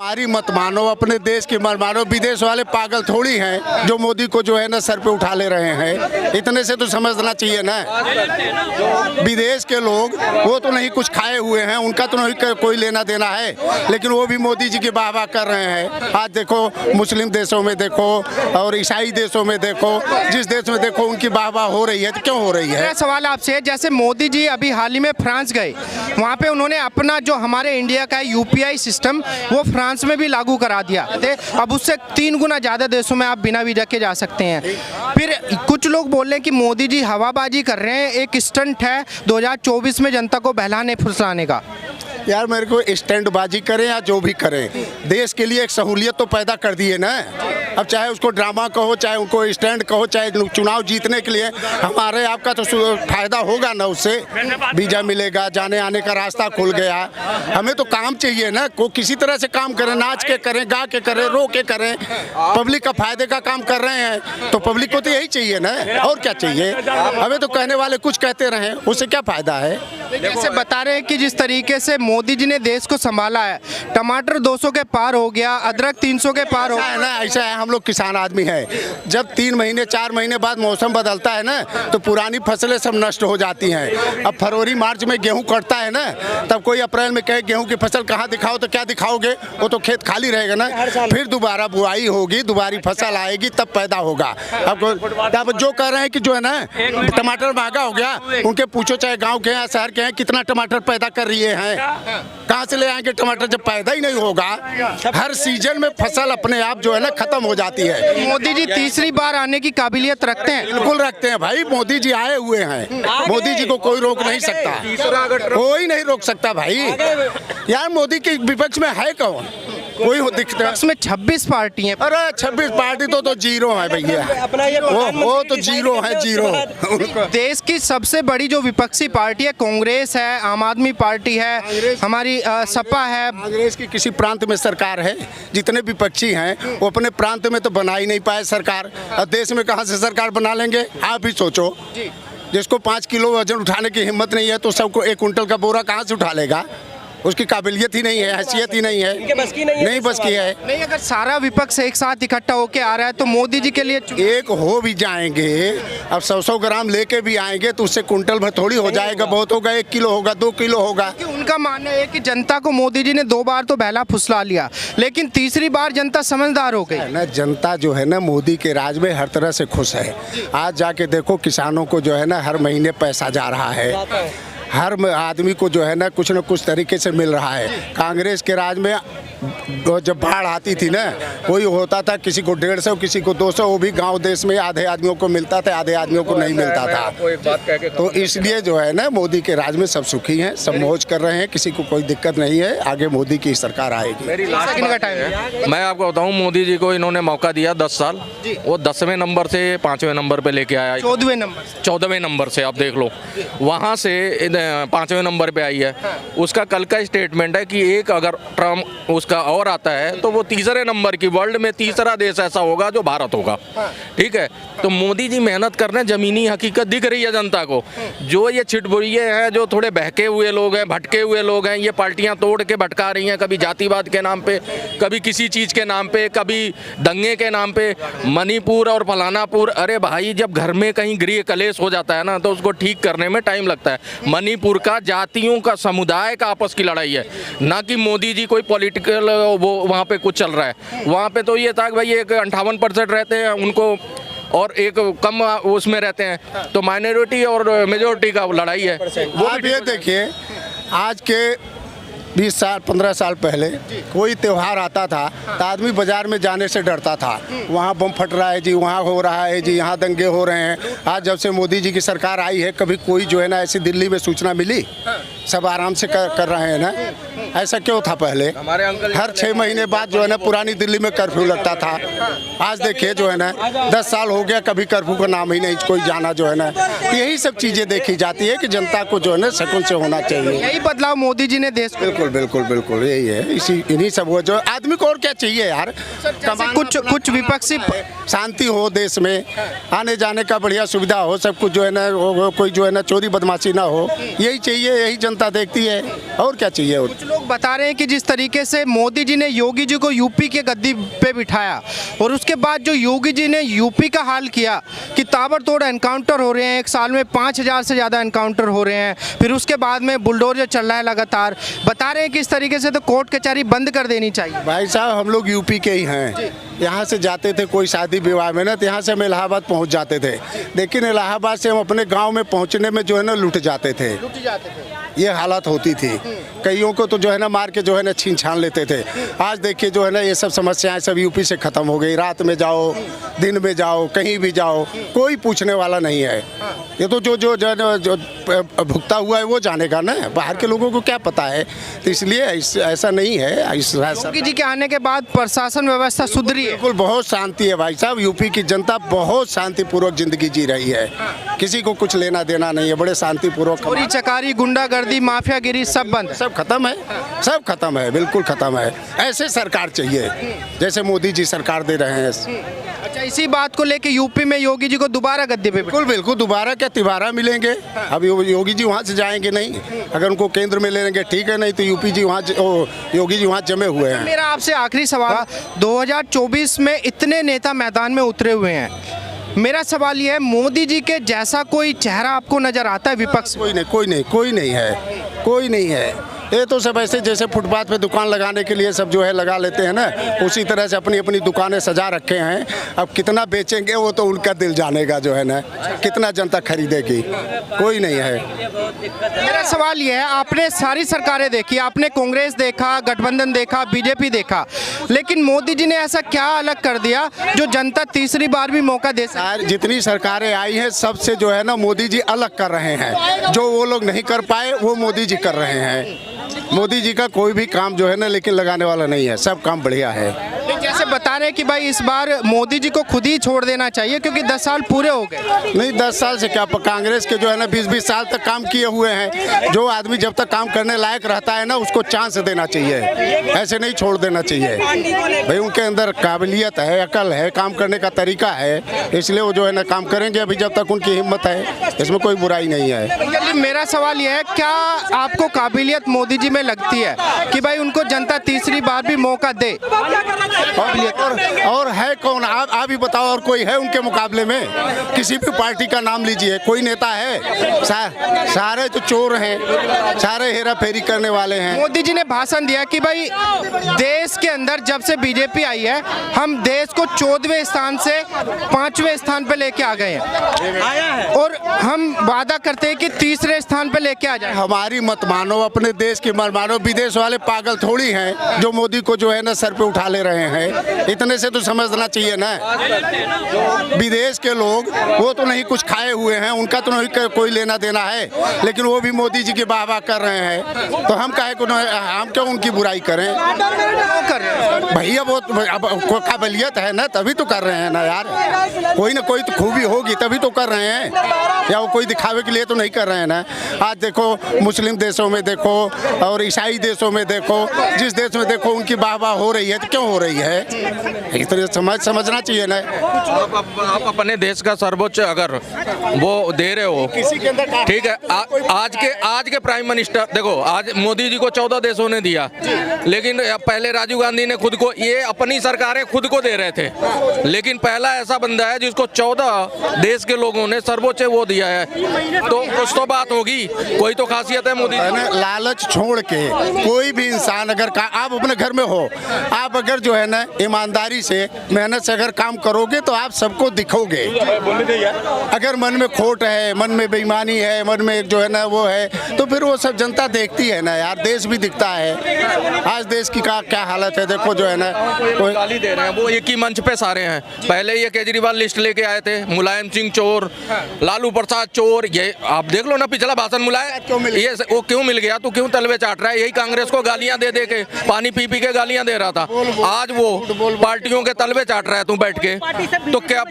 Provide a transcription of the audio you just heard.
हमारी मत मानो, अपने देश की मत मानो। विदेश वाले पागल थोड़ी हैं जो मोदी को जो है ना सर पे उठा ले रहे हैं। इतने से तो समझना चाहिए ना। विदेश के लोग वो तो नहीं कुछ खाए हुए हैं, उनका तो नहीं कोई लेना देना है, लेकिन वो भी मोदी जी की वाह वाह कर रहे हैं। आज देखो मुस्लिम देशों में देखो और ईसाई देशों में देखो, जिस देश में देखो उनकी वाह वाह हो रही है। तो क्यों हो रही है? मेरा सवाल आपसे है, जैसे मोदी जी अभी हाल ही में फ्रांस गए, वहाँ पे उन्होंने अपना जो हमारे इंडिया का यूपीआई सिस्टम वो फ्रांस में भी लागू करा दिया। अब उससे 3 गुना ज़्यादा देशों में आप बिना वीजा के जा सकते हैं। फिर कुछ लोग बोल रहे हैं कि मोदी जी हवाबाजी कर रहे हैं, एक स्टंट है 2024 में जनता को बहलाने फुसलाने का। यार मेरे को स्टैंडबाजी करें या जो भी करें, देश के लिए एक सहूलियत तो पैदा कर दिए ना। अब चाहे उसको ड्रामा कहो, चाहे उनको स्टैंड कहो, चाहे चुनाव जीतने के लिए हमारे आपका तो फायदा होगा ना। उससे वीजा मिलेगा, जाने आने का रास्ता खुल गया। हमें तो काम चाहिए ना, को किसी तरह से काम करें, नाच के करें, गा के करें, रो के करें। पब्लिक का फायदे का काम कर रहे हैं तो पब्लिक को तो यही चाहिए ना, और क्या चाहिए। हमें तो कहने वाले कुछ कहते रहें, उससे क्या फायदा है। जैसे बता रहे हैं कि जिस तरीके से मोदी जी ने देश को संभाला है, टमाटर 200 के पार हो गया, अदरक 300 के पार हो गया। ना ऐसा है, हम लोग किसान आदमी हैं। जब 3 महीने 4 महीने बाद मौसम बदलता है ना, तो पुरानी फसलें सब नष्ट हो जाती हैं। अब फरवरी मार्च में गेहूं कटता है ना, तब कोई अप्रैल में कहे गेहूं की फसल कहाँ दिखाओ, तो क्या दिखाओगे? वो तो खेत खाली रहेगा ना। फिर दोबारा बुआई होगी, दोबारा फसल आएगी, तब पैदा होगा। अब जो कह रहे हैं कि जो है ना टमाटर महंगा हो गया, उनके पूछो, चाहे गाँव के हैं शहर के हैं, कितना टमाटर पैदा कर रही हैं। कहाँ से ले आएंगे टमाटर जब पैदा ही नहीं होगा। हर सीजन में फसल अपने आप जो है ना खत्म हो जाती है। मोदी जी तीसरी बार आने की काबिलियत रखते हैं? बिल्कुल रखते हैं भाई, मोदी जी आए हुए हैं, मोदी जी को कोई रोक नहीं सकता, कोई नहीं रोक सकता भाई। यार मोदी के विपक्ष में है कौन? कोई दिखता है? इसमें 26 पार्टी हैं। अरे 26 पार्टी तो जीरो है भैया, वो तो जीरो है, जीरो। देश की सबसे बड़ी जो विपक्षी पार्टी है कांग्रेस है, आम आदमी पार्टी है, हमारी सपा है। कांग्रेस की किसी प्रांत में सरकार है? जितने विपक्षी हैं वो अपने प्रांत में तो बना ही नहीं पाए सरकार, और देश में कहाँ से सरकार बना लेंगे? आप ही सोचो। जिसको 5 किलो वजन उठाने की हिम्मत नहीं है तो सबको 1 कुंटल का बोरा कहाँ से उठा लेगा? उसकी काबिलियत ही नहीं है, हैसियत ही नहीं है, नहीं बस की है। नहीं, अगर सारा विपक्ष एक साथ इकट्ठा होके आ रहा है तो मोदी जी के लिए एक हो भी जाएंगे, अब 100 ग्राम लेके भी आएंगे तो उससे कुंटल भर थोड़ी हो जाएगा। बहुत होगा 1 किलो होगा, 2 किलो होगा। उनका मानना है कि जनता को मोदी जी ने 2 बार तो बहला फुसला लिया, लेकिन तीसरी बार जनता समझदार हो गई ना। जनता जो है ना मोदी के राज में हर तरह से खुश है। आज जाके देखो किसानों को जो है ना हर महीने पैसा जा रहा है, हर आदमी को जो है ना कुछ तरीके से मिल रहा है। कांग्रेस के राज में जब बाढ़ आती थी ना, कोई होता था किसी को 150, किसी को 200, वो भी गांव देश में आधे आदमियों को मिलता था, आधे आदमियों को नहीं मिलता था। तो इसलिए जो है ना मोदी के राज में सब सुखी हैं, सब मौज कर रहे हैं, किसी को कोई दिक्कत नहीं है। आगे मोदी की सरकार आएगी। मैं आपको बताऊं, मोदी जी को इन्होंने मौका दिया 10 साल, वो 10वें नंबर से 5वें नंबर पे लेके आया, 14वें नंबर से आप देख लो, वहाँ से 5वें नंबर पे आई है। उसका कल का स्टेटमेंट है कि एक अगर ट्रम्प उसका और आता है तो वो तीसरे नंबर की, वर्ल्ड में तीसरा देश ऐसा होगा जो भारत होगा। ठीक है, तो मोदी जी मेहनत कर रहे हैं, जमीनी हकीकत दिख रही है जनता को। जो ये छिटपुरिये हैं, जो थोड़े बहके हुए लोग हैं, भटके हुए लोग हैं, ये पार्टियां तोड़ के भटका रही हैं, कभी जातिवाद के नाम पे, कभी किसी चीज़ के नाम पे, कभी दंगे के नाम पे, मणिपुर और फलानापुर। अरे भाई, जब घर में कहीं गृह कलेश हो जाता है ना तो उसको ठीक करने में टाइम लगता है। मणिपुर का जातियों का, समुदाय का आपस की लड़ाई है, ना कि मोदी जी कोई पॉलिटिकल वो वहाँ पे कुछ चल रहा है। वहाँ पे तो ये था कि भाई एक 58% रहते हैं उनको और एक कम उसमें रहते हैं, तो माइनॉरिटी और मेजोरिटी का लड़ाई है। वो आप ये देखिए, आज के 20 साल 15 साल पहले कोई त्यौहार आता था तो आदमी बाजार में जाने से डरता था, वहाँ बम फट रहा है जी, वहाँ हो रहा है जी, यहाँ दंगे हो रहे हैं। आज जब से मोदी जी की सरकार आई है, कभी कोई जो है ना ऐसी दिल्ली में सूचना मिली? सब आराम से कर रहे हैं ना। ऐसा क्यों था पहले? हर 6 महीने बाद जो है ना पुरानी दिल्ली में कर्फ्यू लगता था। आज देखिए जो है ना 10 साल हो गया, कभी कर्फ्यू का नाम ही नहीं कोई जाना जो है ना। यही सब चीज़ें देखी जाती है कि जनता को जो है ना सकून से होना चाहिए। यही बदलाव मोदी जी ने देश को। बिल्कुल बिल्कुल यही है, इन्हीं सब वो जो आदमी को और क्या चाहिए यार। कुछ विपक्षी शांति हो देश में, आने जाने का बढ़िया सुविधा हो, सब कुछ जो है ना कोई जो है ना चोरी बदमाशी ना हो, यही चाहिए, यही जनता देखती है। और क्या चाहिए। कुछ लोग बता रहे हैं कि जिस तरीके से मोदी जी ने योगी जी को यूपी के गद्दी पे बिठाया और उसके बाद जो योगी जी ने यूपी का हाल किया कि ताबड़तोड़ एनकाउंटर हो रहे हैं, एक साल में 5000 से ज़्यादा एनकाउंटर हो रहे हैं, फिर उसके बाद में बुलडोजर चल रहा है लगातार, बता रहे हैं कि इस तरीके से तो कोर्ट कचहरी बंद कर देनी चाहिए। भाई साहब हम लोग यूपी के ही हैं, यहाँ से जाते थे कोई शादी विवाह में ना, तो यहाँ से हम इलाहाबाद पहुँच जाते थे, लेकिन इलाहाबाद से हम अपने गाँव में पहुँचने में जो है ना लुट जाते थे। ये हालत होती थी, कईयों को तो जो है ना मार के जो है ना छीन छान लेते थे। आज देखिए जो है ना ये सब समस्याएं सब यूपी से ख़त्म हो गई। रात में जाओ, दिन में जाओ, कहीं भी जाओ, कोई पूछने वाला नहीं है। ये तो जो भुगता हुआ है वो जानेगा ना, बाहर के लोगों को क्या पता है। तो इसलिए ऐसा नहीं है। योगी जी के आने के बाद प्रशासन व्यवस्था सुधरी है, बिल्कुल बहुत शांति है भाई साहब। यूपी की जनता बहुत शांतिपूर्वक जिंदगी जी रही है, किसी को कुछ लेना देना नहीं है, बड़े शांतिपूर्वक। चोरी चकारी, गुंडागर्दी, माफियागिरी सब बंद, सब खत्म है, सब खत्म है, बिल्कुल खत्म है। ऐसे सरकार चाहिए जैसे मोदी जी सरकार दे रहे हैं। अच्छा, इसी बात को लेके यूपी में योगी जी को दोबारा गद्दे पे बिल्कुल बिल्कुल दोबारा क्या तिबारा मिलेंगे। अब योगी जी वहाँ से जाएंगे नहीं, अगर उनको केंद्र में ले लेंगे ठीक है, नहीं तो यूपी जी वहाँ योगी जी वहाँ जमे हुए हैं। मेरा आपसे आखिरी सवाल, 2024 में इतने नेता मैदान में उतरे हुए हैं, मेरा सवाल ये है, मोदी जी के जैसा कोई चेहरा आपको नजर आता है विपक्ष? कोई नहीं, कोई नहीं, कोई नहीं है, कोई नहीं है। ये तो सब ऐसे जैसे फुटपाथ पे दुकान लगाने के लिए सब जो है लगा लेते हैं ना, उसी तरह से अपनी अपनी दुकानें सजा रखे हैं। अब कितना बेचेंगे वो तो उनका दिल जानेगा जो है ना, कितना जनता खरीदेगी, कोई नहीं है। मेरा सवाल ये है, आपने सारी सरकारें देखी, आपने कांग्रेस देखा, गठबंधन देखा, बीजेपी देखा, लेकिन मोदी जी ने ऐसा क्या अलग कर दिया जो जनता तीसरी बार भी मौका दे सके? जितनी सरकारें आई हैं सबसे जो है ना मोदी जी अलग कर रहे हैं, जो वो लोग नहीं कर पाए वो मोदी जी कर रहे हैं। मोदी जी का कोई भी काम जो है ना लेकिन लगाने वाला नहीं है, सब काम बढ़िया है। जैसे बता रहे हैं कि भाई इस बार मोदी जी को खुद ही छोड़ देना चाहिए क्योंकि 10 साल पूरे हो गए। नहीं 10 साल से क्या, कांग्रेस के जो है ना 20-20 साल तक काम किए हुए हैं। जो आदमी जब तक काम करने लायक रहता है ना उसको चांस देना चाहिए, ऐसे नहीं छोड़ देना चाहिए। भाई उनके अंदर काबिलियत है, अकल है, काम करने का तरीका है, इसलिए वो जो है ना काम करेंगे अभी जब तक उनकी हिम्मत है, इसमें कोई बुराई नहीं है। मेरा सवाल यह है, क्या आपको काबिलियत मोदी जी में लगती है कि भाई उनको जनता तीसरी बार भी मौका दे? और है कौन, आप ही बताओ, और कोई है उनके मुकाबले में? किसी भी पार्टी का नाम लीजिए, कोई नेता है? सारे तो चोर हैं, सारे हेरा फेरी करने वाले हैं। मोदी जी ने भाषण दिया कि भाई देश के अंदर जब से बीजेपी आई है हम देश को 14वें स्थान से 5वें स्थान पे लेके आ गए हैं और हम वादा करते हैं कि तीसरे स्थान पे लेके आ जाए। हमारी मत मानो, अपने देश की मत मानो। विदेश वाले पागल थोड़ी हैं जो मोदी को जो है ना सर पे उठा ले रहे हैं, इतने से तो समझना चाहिए ना। विदेश के लोग वो तो नहीं कुछ खाए हुए हैं, उनका तो नहीं कोई लेना देना है, लेकिन वो भी मोदी जी की वाह वाह कर रहे हैं, तो हम काहे को, हम क्यों उनकी बुराई करें? भैया वो अब काबिलियत है ना तभी तो कर रहे हैं ना यार, कोई ना कोई तो खूबी होगी तभी तो कर रहे हैं, या वो कोई दिखावे के लिए तो नहीं कर रहे हैं ना। आज देखो मुस्लिम देशों में देखो और ईसाई देशों में देखो, जिस देश में देखो उनकी वाह वाह हो रही है, तो क्यों हो रही है? इस तरह समझना चाहिए ना। आप अपने देश का सर्वोच्च अगर वो दे रहे हो, ठीक है, आज के प्राइम मिनिस्टर देखो, आज मोदी जी को 14 देशों ने दिया, लेकिन पहले राजीव गांधी ने खुद को, ये अपनी सरकारें खुद को दे रहे थे, लेकिन पहला ऐसा बंदा है जिसको 14 देश के लोगों ने सर्वोच्च वो दिया है, तो कुछ तो बात होगी, कोई तो खासियत है मोदी जी। लालच छोड़ के कोई भी इंसान अगर आप अपने घर में हो, आप अगर जो है ना ईमानदारी से मेहनत से अगर काम करोगे तो आप सबको दिखोगे। अगर मन में खोट है, मन में बेईमानी है, मन में जो है ना वो है, तो फिर वो सब जनता देखती है ना यार, देश भी दिखता है। आज देश की क्या हालत है देखो जो है ना, कोई गाली दे रहे हैं, वो एक ही मंच पे सारे हैं। पहले ये केजरीवाल लिस्ट लेके आए थे, मुलायम सिंह चोर, लालू प्रसाद चोर, ये आप देख लो ना पिछला भाषण मुलायम, ये वो क्यों मिल गया, तो क्यों तलवे चाट रहा है? यही कांग्रेस को गालियां दे दे के, पानी पी पी के गालियां दे रहा था, आज वो पार्टियों के तलवे चाट रहा है तू बैठ के, तो क्या